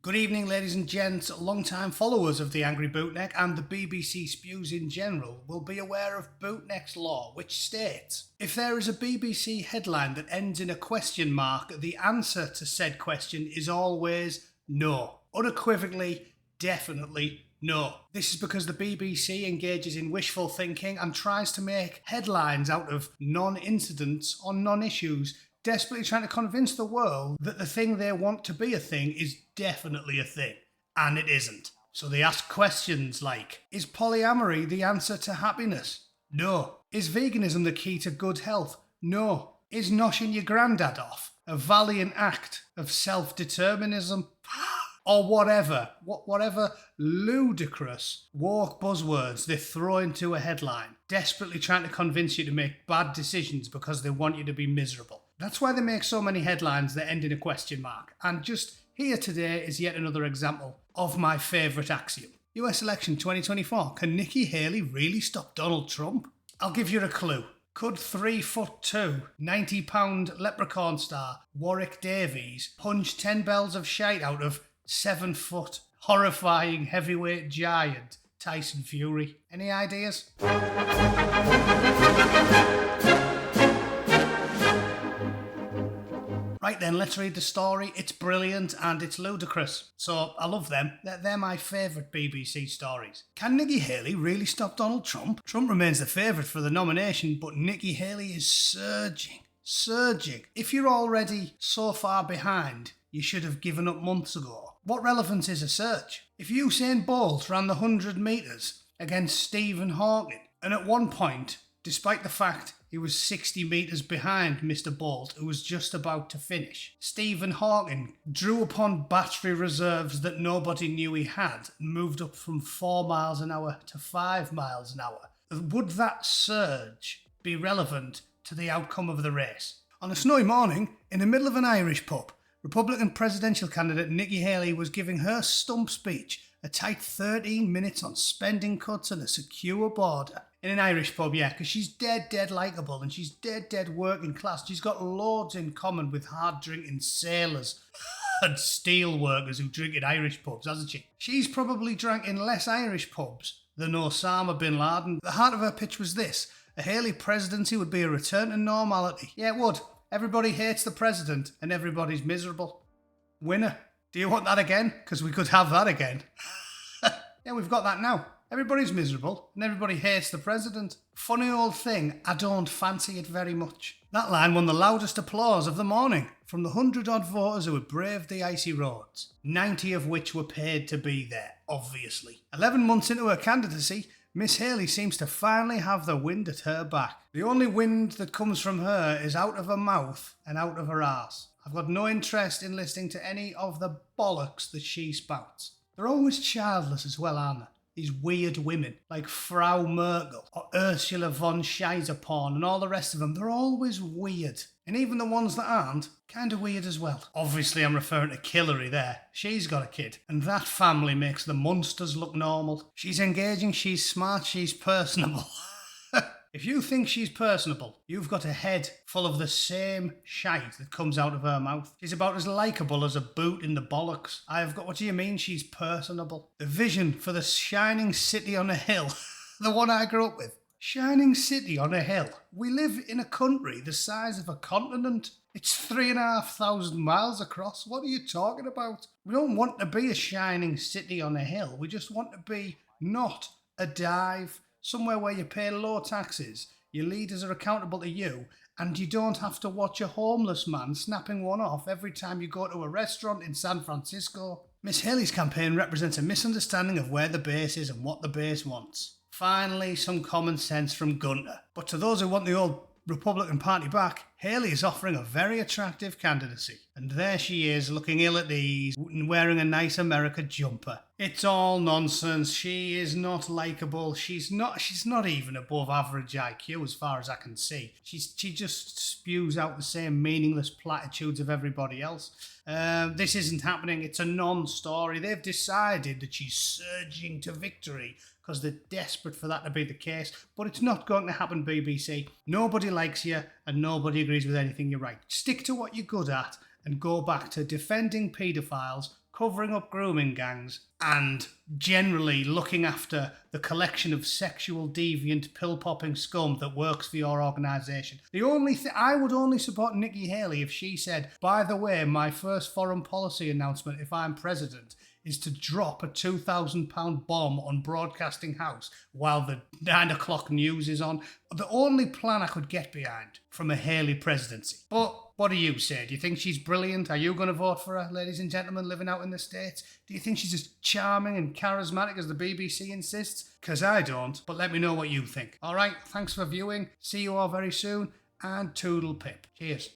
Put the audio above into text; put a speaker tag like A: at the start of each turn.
A: Good evening, ladies and gents. Long-time followers of the Angry Bootneck and the BBC Spews in general will be aware of Bootneck's law, which states, if there is a BBC headline that ends in a question mark, the answer to said question is always no. Unequivocally, definitely no. This is because the BBC engages in wishful thinking and tries to make headlines out of non-incidents or non-issues, desperately trying to convince the world that the thing they want to be a thing is definitely a thing. And it isn't. So they ask questions like, is polyamory the answer to happiness? No. Is veganism the key to good health? No. Is noshing your granddad off a valiant act of self-determinism? Or whatever ludicrous woke buzzwords they throw into a headline, desperately trying to convince you to make bad decisions because they want you to be miserable. That's why they make so many headlines that end in a question mark. And just here today is yet another example of my favourite axiom. US election 2024. Can Nikki Haley really stop Donald Trump? I'll give you a clue. Could 3'2", 90-pound leprechaun star Warwick Davies punch 10 bells of shite out of 7-foot horrifying heavyweight giant Tyson Fury? Any ideas? Right then, let's read the story. It's brilliant and it's ludicrous. So I love them. They're my favourite BBC stories. Can Nikki Haley really stop Donald Trump? Trump remains the favourite for the nomination, but Nikki Haley is surging. If you're already so far behind, you should have given up months ago. What relevance is a surge? If Usain Bolt ran the 100 metres against Stephen Hawking, and at one point, despite the fact he was 60 metres behind Mr. Bolt, who was just about to finish, Stephen Hawking drew upon battery reserves that nobody knew he had and moved up from 4 miles an hour to 5 miles an hour. Would that surge be relevant to the outcome of the race? On a snowy morning, in the middle of an Irish pub, Republican presidential candidate Nikki Haley was giving her stump speech, a tight 13 minutes on spending cuts and a secure border. In an Irish pub, yeah, because she's dead likeable and she's dead working class. She's got loads in common with hard-drinking sailors and steel workers who drink in Irish pubs, hasn't she? She's probably drank in less Irish pubs than Osama bin Laden. The heart of her pitch was this: a Haley presidency would be a return to normality. Yeah, it would. Everybody hates the president and everybody's miserable. Winner. Do you want that again? Because we could have that again. Yeah, we've got that now. Everybody's miserable and everybody hates the president. Funny old thing, I don't fancy it very much. That line won the loudest applause of the morning from the 100-odd voters who had braved the icy roads, 90 of which were paid to be there, obviously. 11 months into her candidacy, Miss Haley seems to finally have the wind at her back. The only wind that comes from her is out of her mouth and out of her arse. I've got no interest in listening to any of the bollocks that she spouts. They're always childless as well, aren't they? These weird women like Frau Merkel or Ursula von Scheizerporn and all the rest of them, they're always weird. And even the ones that aren't, kind of weird as well. Obviously I'm referring to Hillary there. She's got a kid. And that family makes the monsters look normal. She's engaging, she's smart, she's personable. If you think she's personable, you've got a head full of the same shite that comes out of her mouth. She's about as likeable as a boot in the bollocks. What do you mean she's personable? The vision for the shining city on a hill, the one I grew up with. Shining city on a hill. We live in a country the size of a continent. It's 3,500 miles across. What are you talking about? We don't want to be a shining city on a hill. We just want to be not a dive. Somewhere where you pay low taxes, your leaders are accountable to you, and you don't have to watch a homeless man snapping one off every time you go to a restaurant in San Francisco. Miss Haley's campaign represents a misunderstanding of where the base is and what the base wants. Finally, some common sense from Gunter. But to those who want the old Republican Party back, Haley is offering a very attractive candidacy. And there she is, looking ill at ease, wearing a nice America jumper. It's all nonsense. She is not likeable. She's not even above average IQ as far as I can see. She just spews out the same meaningless platitudes of everybody else. This isn't happening. It's a non-story. They've decided that she's surging to victory because they're desperate for that to be the case. But it's not going to happen, BBC. Nobody likes you and nobody agrees with anything you write. Stick to what you're good at and go back to defending paedophiles, covering up grooming gangs, and generally looking after the collection of sexual deviant pill-popping scum that works for your organisation. The only thing I would only support Nikki Haley if she said, by the way, my first foreign policy announcement if I'm president is to drop a £2,000 bomb on Broadcasting House while the 9 o'clock news is on. The only plan I could get behind from a Haley presidency. But what do you say? Do you think she's brilliant? Are you going to vote for her, ladies and gentlemen, living out in the States? Do you think she's as charming and charismatic as the BBC insists? Because I don't, but let me know what you think. All right, thanks for viewing. See you all very soon, and toodle pip. Cheers.